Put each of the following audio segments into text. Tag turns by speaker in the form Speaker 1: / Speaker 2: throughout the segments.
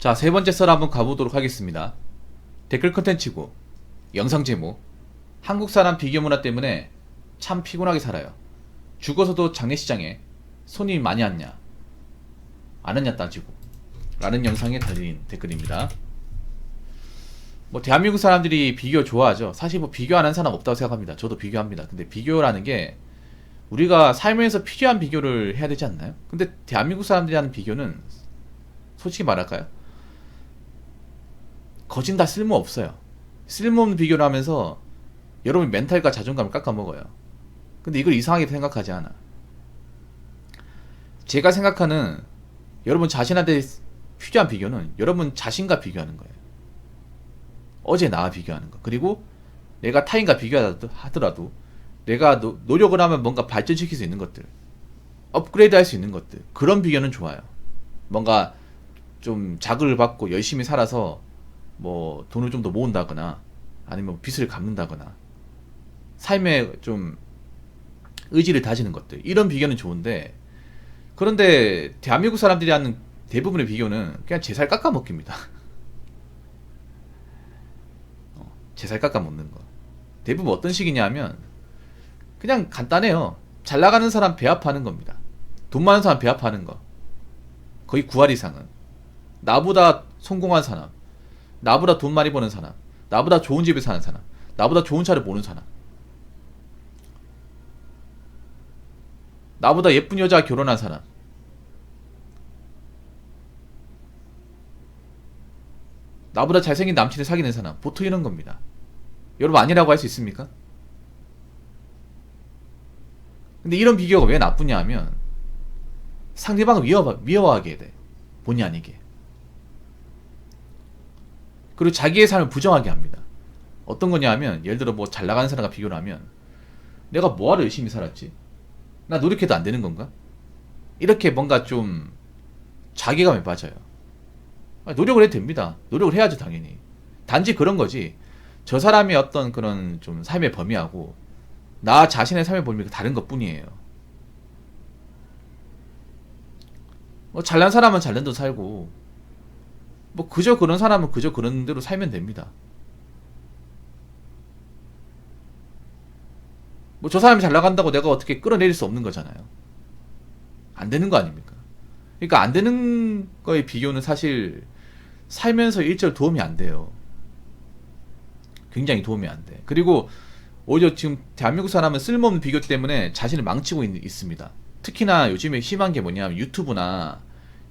Speaker 1: 자, 세 번째 썰 한번 가보도록 하겠습니다. 댓글 컨텐츠고, 영상 제목, 한국 사람 비교 문화 때문에 참 피곤하게 살아요. 죽어서도 장례식장에 손님이 많이 왔냐, 안 왔냐 따지고. 라는 영상에 달린 댓글입니다. 뭐, 대한민국 사람들이 비교 좋아하죠. 사실 뭐 비교 안 하는 사람 없다고 생각합니다. 저도 비교합니다. 근데 비교라는 게, 우리가 살면서 필요한 비교를 해야 되지 않나요? 근데 대한민국 사람들이 하는 비교는, 솔직히 말할까요? 거진 다 쓸모 없어요. 쓸모없는 비교를 하면서 여러분 멘탈과 자존감을 깎아먹어요. 근데 이걸 이상하게 생각하지 않아. 제가 생각하는 여러분 자신한테 필요한 비교는 여러분 자신과 비교하는 거예요. 어제 나와 비교하는 거. 그리고 내가 타인과 비교하더라도 내가 노력을 하면 뭔가 발전시킬 수 있는 것들, 업그레이드 할 수 있는 것들, 그런 비교는 좋아요. 뭔가 좀 자극을 받고 열심히 살아서 뭐 돈을 좀 더 모은다거나 아니면 빚을 갚는다거나 삶에 좀 의지를 다지는 것들, 이런 비교는 좋은데, 그런데 대한민국 사람들이 하는 대부분의 비교는 그냥 제 살 깎아먹기입니다. 제 살 깎아먹는 거. 대부분 어떤 식이냐 하면 그냥 간단해요. 잘 나가는 사람 배합하는 겁니다. 돈 많은 사람 배합하는 거. 거의 9할 이상은 나보다 성공한 사람, 나보다 돈 많이 버는 사람, 나보다 좋은 집에 사는 사람, 나보다 좋은 차를 모는 사람, 나보다 예쁜 여자 결혼한 사람, 나보다 잘생긴 남친을 사귀는 사람, 보통 이런 겁니다. 여러분 아니라고 할 수 있습니까? 근데 이런 비교가 왜 나쁘냐 하면 상대방을 미워하게 돼. 본의 아니게. 그리고 자기의 삶을 부정하게 합니다. 어떤 거냐 하면, 예를 들어 뭐 잘 나가는 사람과 비교를 하면, 내가 뭐하러 열심히 살았지? 나 노력해도 안 되는 건가? 이렇게 뭔가 좀 자괴감에 빠져요. 노력을 해도 됩니다. 노력을 해야죠, 당연히. 단지 그런 거지, 저 사람의 어떤 그런 좀 삶의 범위하고 나 자신의 삶의 범위가 다른 것 뿐이에요. 뭐 잘난 사람은 잘난 대로 살고, 뭐 그저 그런 사람은 그저 그런 대로 살면 됩니다. 뭐 저 사람이 잘 나간다고 내가 어떻게 끌어내릴 수 없는 거잖아요. 안 되는 거 아닙니까? 그러니까 안 되는 거의 비교는 사실 살면서 일절 도움이 안 돼요. 굉장히 도움이 안 돼. 그리고 오히려 지금 대한민국 사람은 쓸모없는 비교 때문에 자신을 망치고 있습니다. 특히나 요즘에 심한 게 뭐냐면, 유튜브나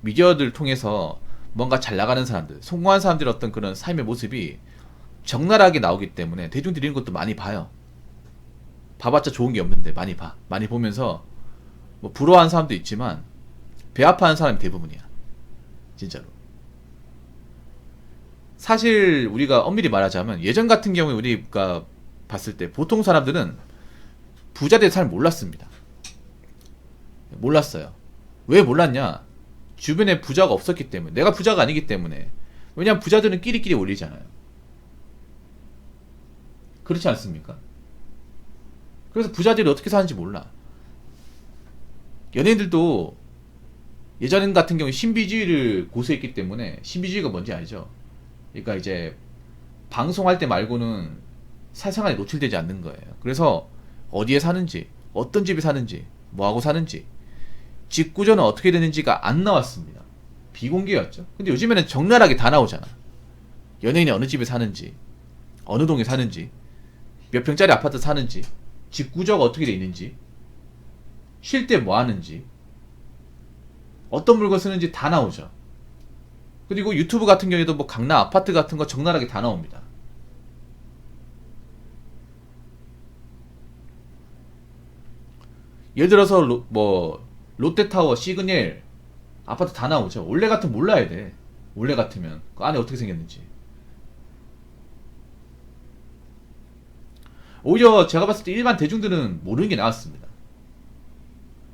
Speaker 1: 미디어들 통해서 뭔가 잘 나가는 사람들, 성공한 사람들의 어떤 그런 삶의 모습이 적나라하게 나오기 때문에 대중들이 이런 것도 많이 봐요. 봐봤자 좋은 게 없는데 많이 봐. 많이 보면서 뭐 부러워하는 사람도 있지만 배아파하는 사람이 대부분이야. 진짜로. 사실 우리가 엄밀히 말하자면, 예전 같은 경우에 우리가 봤을 때 보통 사람들은 부자들이 잘 몰랐습니다. 몰랐어요. 왜 몰랐냐? 주변에 부자가 없었기 때문에. 내가 부자가 아니기 때문에. 왜냐면 부자들은 끼리끼리 올리잖아요. 그렇지 않습니까? 그래서 부자들이 어떻게 사는지 몰라. 연예인들도 예전 같은 경우에 신비주의를 고수했기 때문에, 신비주의가 뭔지 알죠? 그러니까 이제 방송할 때 말고는 사생활에 노출되지 않는 거예요. 그래서 어디에 사는지, 어떤 집에 사는지, 뭐하고 사는지, 집 구조는 어떻게 되는지가 안 나왔습니다. 비공개였죠. 근데 요즘에는 적나라하게 다 나오잖아. 연예인이 어느 집에 사는지, 어느 동에 사는지, 몇 평짜리 아파트 사는지, 집 구조가 어떻게 돼 있는지, 쉴 때 뭐 하는지, 어떤 물건 쓰는지 다 나오죠. 그리고 유튜브 같은 경우에도 뭐 강남 아파트 같은 거 적나라하게 다 나옵니다. 예를 들어서 뭐 롯데타워, 시그널 아파트 다 나오죠. 원래 같으면 몰라야 돼. 원래 같으면 그 안에 어떻게 생겼는지. 오히려 제가 봤을 때 일반 대중들은 모르는 게 나았습니다.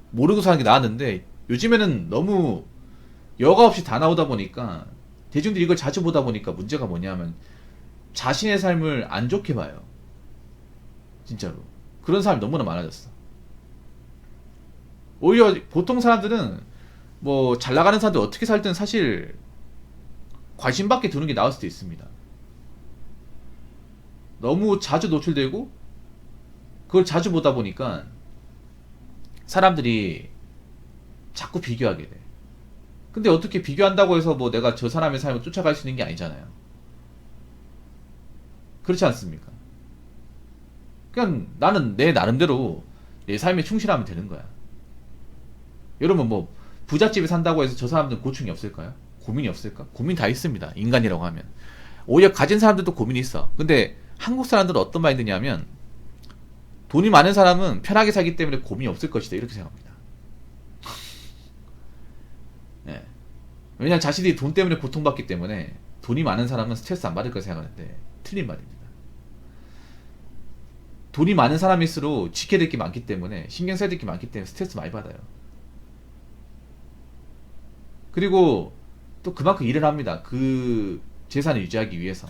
Speaker 1: 모르고 사는 게 나았는데, 요즘에는 너무 여과 없이 다 나오다 보니까 대중들이 이걸 자주 보다 보니까 문제가 뭐냐면, 자신의 삶을 안 좋게 봐요. 진짜로. 그런 사람이 너무나 많아졌어. 오히려 보통 사람들은 뭐 잘 나가는 사람들 어떻게 살든 사실 관심 밖에 두는 게 나을 수도 있습니다. 너무 자주 노출되고 그걸 자주 보다 보니까 사람들이 자꾸 비교하게 돼. 근데 어떻게 비교한다고 해서 뭐 내가 저 사람의 삶을 쫓아갈 수 있는 게 아니잖아요. 그렇지 않습니까? 그냥 나는 내 나름대로 내 삶에 충실하면 되는 거야. 여러분 뭐 부잣집에 산다고 해서 저 사람들은 고충이 없을까요? 고민이 없을까? 고민 다 있습니다. 인간이라고 하면. 오히려 가진 사람들도 고민이 있어. 근데 한국 사람들은 어떤 마인드냐면 돈이 많은 사람은 편하게 살기 때문에 고민이 없을 것이다. 이렇게 생각합니다. 네. 왜냐면 자신이 돈 때문에 고통받기 때문에 돈이 많은 사람은 스트레스 안 받을 거라 생각하는데 틀린 말입니다. 돈이 많은 사람일수록 지켜야 될 게 많기 때문에 신경 써야 될 게 많기 때문에 스트레스 많이 받아요. 그리고 또 그만큼 일을 합니다. 그 재산을 유지하기 위해서.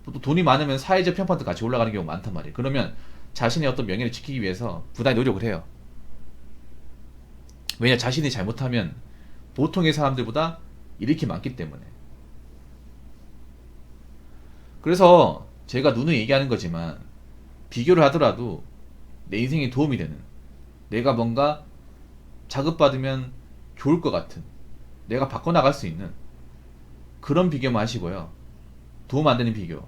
Speaker 1: 또 돈이 많으면 사회적 평판도 같이 올라가는 경우가 많단 말이에요. 그러면 자신의 어떤 명예를 지키기 위해서 부단히 노력을 해요. 왜냐 자신이 잘못하면 보통의 사람들보다 이렇게 많기 때문에. 그래서 제가 누누이 얘기하는 거지만 비교를 하더라도 내 인생에 도움이 되는, 내가 뭔가 자극받으면 좋을 것 같은, 내가 바꿔나갈 수 있는 그런 비교만 하시고요. 도움 안 되는 비교,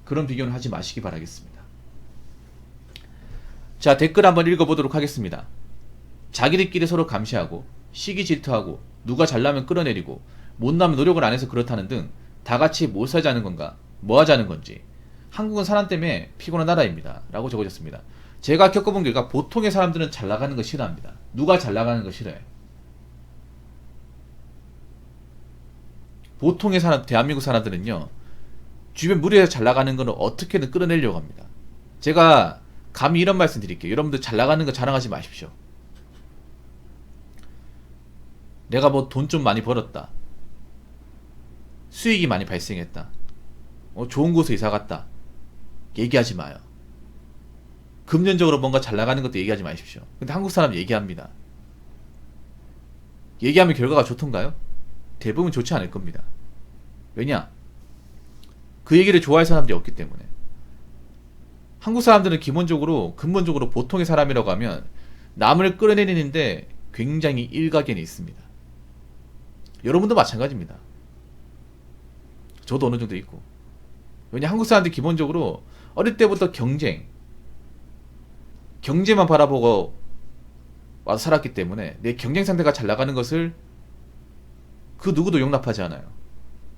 Speaker 1: 그런 비교는 하지 마시기 바라겠습니다. 자, 댓글 한번 읽어보도록 하겠습니다. 자기들끼리 서로 감시하고 시기 질투하고 누가 잘나면 끌어내리고 못나면 노력을 안 해서 그렇다는 등 다같이 못 살자는 건가, 뭐 하자는 건지. 한국은 사람 때문에 피곤한 나라입니다 라고 적어졌습니다. 제가 겪어본 결과 보통의 사람들은 잘 나가는 거 싫어합니다. 누가 잘 나가는 거 싫어해. 보통의 사람, 대한민국 사람들은요, 주변 무리에서 잘 나가는 거는 어떻게든 끌어내려고 합니다. 제가 감히 이런 말씀 드릴게요. 여러분들 잘 나가는 거 자랑하지 마십시오. 내가 뭐 돈 좀 많이 벌었다, 수익이 많이 발생했다, 좋은 곳에 이사 갔다, 얘기하지 마요. 금전적으로 뭔가 잘 나가는 것도 얘기하지 마십시오. 근데 한국 사람 얘기합니다. 얘기하면 결과가 좋던가요? 대부분 좋지 않을 겁니다. 왜냐? 그 얘기를 좋아할 사람들이 없기 때문에. 한국 사람들은 기본적으로 근본적으로 보통의 사람이라고 하면 남을 끌어내리는데 굉장히 일가견이 있습니다. 여러분도 마찬가지입니다. 저도 어느 정도 있고. 왜냐, 한국 사람들이 기본적으로 어릴 때부터 경제만 바라보고 와서 살았기 때문에 내 경쟁 상대가 잘 나가는 것을 그 누구도 용납하지 않아요.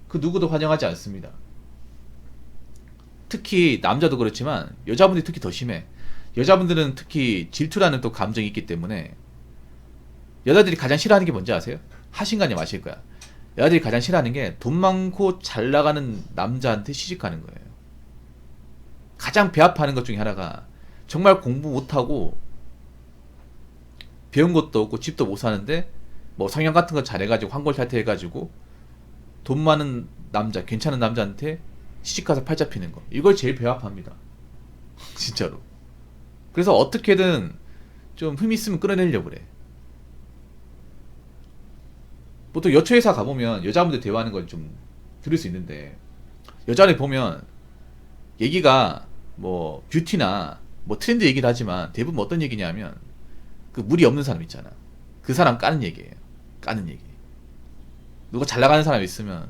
Speaker 1: 그 누구도 환영하지 않습니다. 특히 남자도 그렇지만 여자분들이 특히 더 심해. 여자분들은 특히 질투라는 또 감정이 있기 때문에 여자들이 가장 싫어하는 게 뭔지 아세요? 하신가님 아실 거야. 여자들이 가장 싫어하는 게 돈 많고 잘 나가는 남자한테 시집가는 거예요. 가장 배아파하는 것 중에 하나가 정말 공부 못하고 배운 것도 없고 집도 못 사는데 뭐 성형 같은 거 잘해가지고 환골탈태 해가지고 돈 많은 남자, 괜찮은 남자한테 시집가서 팔 잡히는 거. 이걸 제일 배아파합니다. 진짜로. 그래서 어떻게든 좀 흠 있으면 끌어내려고 그래. 보통 여초회사 가보면 여자분들 대화하는 걸 좀 들을 수 있는데, 여자를 보면 얘기가 뭐 뷰티나 뭐 트렌드 얘기를 하지만 대부분 어떤 얘기냐면 그 물이 없는 사람 있잖아. 그 사람 까는 얘기예요. 까는 얘기. 누가 잘 나가는 사람 있으면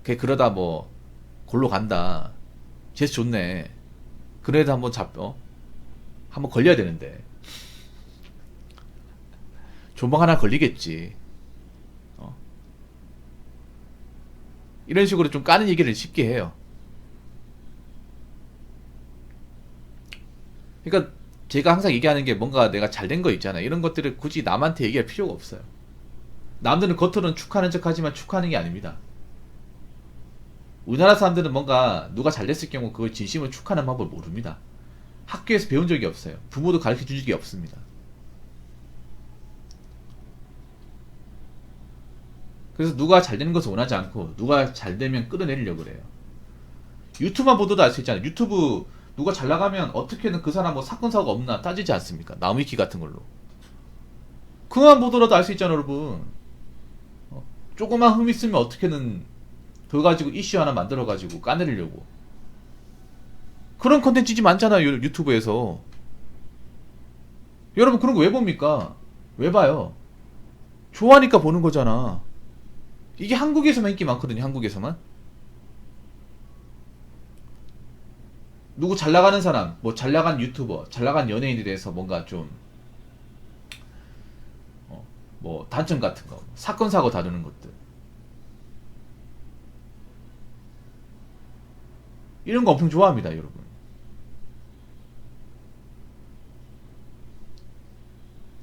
Speaker 1: 걔 그러다 뭐 골로 간다, 재수 좋네, 그래도 한번 한번 걸려야 되는데 조만간 하나 걸리겠지. 이런 식으로 좀 까는 얘기를 쉽게 해요. 그러니까 제가 항상 얘기하는 게 뭔가 내가 잘된 거 있잖아. 이런 것들을 굳이 남한테 얘기할 필요가 없어요. 남들은 겉으로는 축하하는 척 하지만 축하하는 게 아닙니다. 우리나라 사람들은 뭔가 누가 잘됐을 경우 그걸 진심으로 축하하는 방법을 모릅니다. 학교에서 배운 적이 없어요. 부모도 가르쳐 준 적이 없습니다. 그래서 누가 잘 되는 것을 원하지 않고 누가 잘 되면 끌어내리려고 그래요. 유튜브만 보더라도 알 수 있잖아요. 유튜브 누가 잘 나가면 어떻게든 그 사람 뭐 사건 사고가 없나 따지지 않습니까? 나무위키 같은 걸로. 그만 보더라도 알 수 있잖아요, 여러분. 조그만 흠 있으면 어떻게든 그거 가지고 이슈 하나 만들어 가지고 까내리려고. 그런 컨텐츠지 많잖아요, 유튜브에서. 여러분 그런 거 왜 봅니까? 왜 봐요? 좋아하니까 보는 거잖아. 이게 한국에서만 인기 많거든요, 한국에서만. 누구 잘 나가는 사람, 뭐 잘 나간 유튜버, 잘 나간 연예인에 대해서 뭔가 좀, 뭐 단점 같은 거, 사건 사고 다루는 것들. 이런 거 엄청 좋아합니다, 여러분.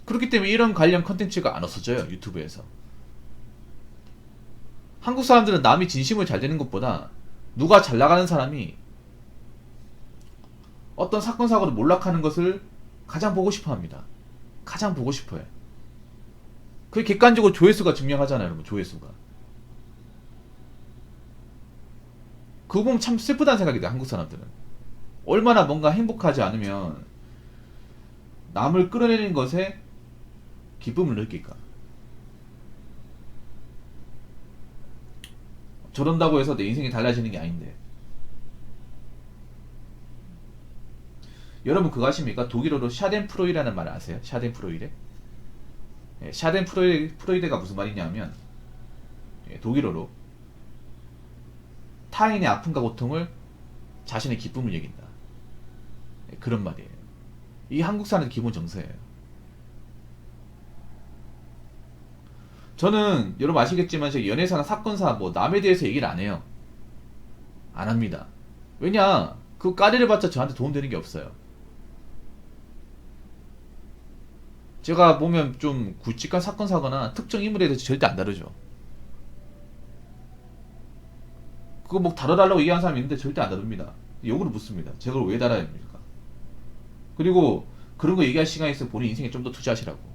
Speaker 1: 그렇기 때문에 이런 관련 컨텐츠가 안 없어져요, 유튜브에서. 한국 사람들은 남이 진심으로 잘 되는 것보다 누가 잘 나가는 사람이 어떤 사건 사고를 몰락하는 것을 가장 보고 싶어 합니다. 가장 보고 싶어 해. 그게 객관적으로 조회수가 증명하잖아요, 여러분. 조회수가. 그거 보면 참 슬프다는 생각이 돼, 한국 사람들은. 얼마나 뭔가 행복하지 않으면 남을 끌어내리는 것에 기쁨을 느낄까. 저런다고 해서 내 인생이 달라지는 게 아닌데. 여러분 그거 아십니까? 독일어로 샤덴프로이라는 말 아세요? 샤덴프로이데? 예, 샤덴프로이데가 무슨 말이냐면, 예, 독일어로 타인의 아픔과 고통을 자신의 기쁨을 여긴다. 예, 그런 말이에요. 이게 한국 사람의 기본 정서예요. 저는 여러분 아시겠지만 제 연애사나 사건사 뭐 남에 대해서 얘기를 안 해요. 안 합니다. 왜냐? 그 까리를 봤자 저한테 도움되는 게 없어요. 제가 보면 좀 굵직한 사건 사거나 특정 인물에 대해서 절대 안 다루죠. 그거 뭐 다뤄달라고 얘기하는 사람이 있는데 절대 안 다룹니다. 욕으로 묻습니다. 제가 그걸 왜 달아야 됩니까? 그리고 그런 거 얘기할 시간이 있으면 본인 인생에 좀 더 투자하시라고.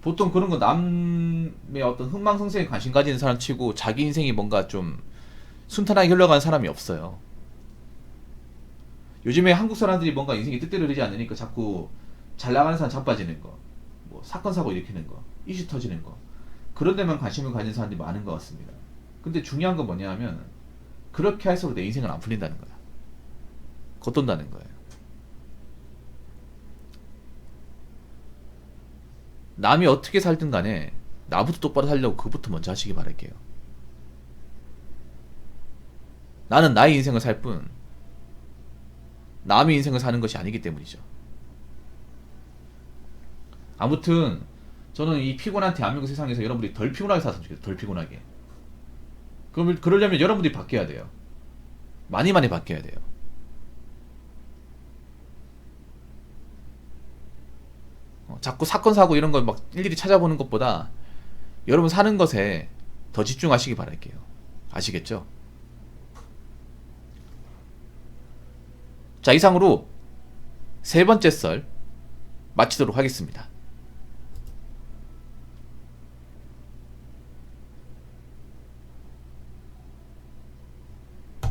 Speaker 1: 보통 그런 거 남의 어떤 흥망성쇠에 관심 가지는 사람 치고 자기 인생이 뭔가 좀 순탄하게 흘러가는 사람이 없어요. 요즘에 한국 사람들이 뭔가 인생이 뜻대로 되지 않으니까 자꾸 잘 나가는 사람 자빠지는 거, 뭐 사건 사고 일으키는 거, 이슈 터지는 거, 그런 데만 관심을 가진 사람들이 많은 것 같습니다. 근데 중요한 건 뭐냐 하면 그렇게 할수록 내 인생은 안 풀린다는 거야. 겉돈다는 거예요. 남이 어떻게 살든 간에 나부터 똑바로 살려고 그것부터 먼저 하시기 바랄게요. 나는 나의 인생을 살 뿐 남의 인생을 사는 것이 아니기 때문이죠. 아무튼 저는 이 피곤한 대한민국 세상에서 여러분들이 덜 피곤하게 살았으면 좋겠어요. 덜 피곤하게. 그러려면 여러분들이 바뀌어야 돼요. 많이 많이 바뀌어야 돼요. 자꾸 사건 사고 이런 걸 막 일일이 찾아보는 것보다 여러분 사는 것에 더 집중하시기 바랄게요. 아시겠죠? 자, 이상으로 세 번째 썰 마치도록 하겠습니다.